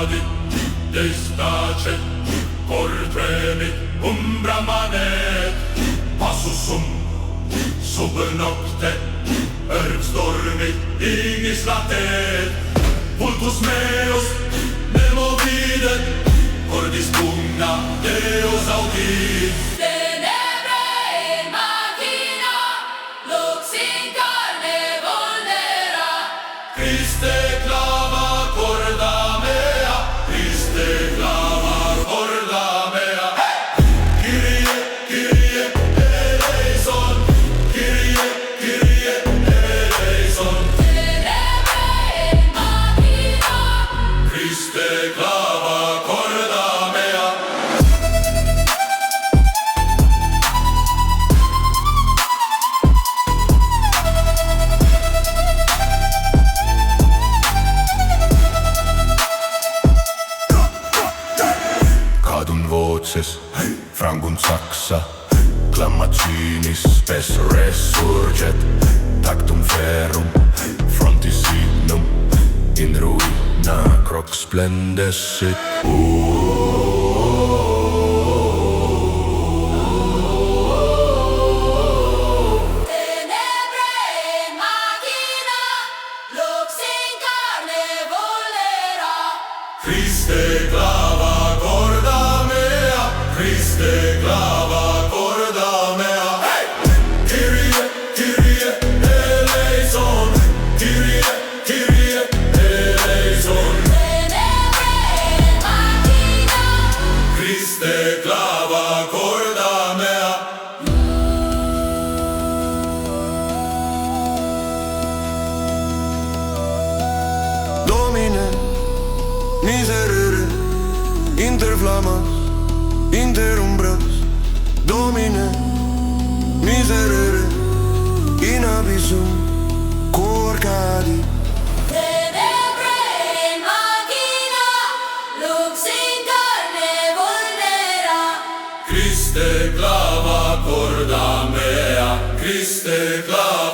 Corcadi, despace, cortremit, umbra manet, passus sub nocte, stormit, ignis latet, vultus meus, nemo videt, cordis pugna, Deus audit. Tenebrae machina, lux in carne vulnera. Christe clama corda mea, Christe clama corda mea. Kyrie, Kyrie, eleison, Kyrie, Kyrie, eleison. Tenebrae machina, Christe clama corda mea. Cadun voces, frangunt saxa, clammacinis spes resurget, tactum ferrum, frontis signum, in ruina crox splendescit. tenebrae machina, lux in carne vulnera. Christe clava corda mea, Christe clava corda mea. Kyrie, Kyrie, eleison, Kyrie, Kyrie, eleison. Tenebrae machina, Christe clava corda mea. Domine, miserere, inter flammas, inter umbras. Domine, miserere, in abyssum Corcadi. tenebrae machina, lux in carne vulnera. Christe clava corda mea, Christe clava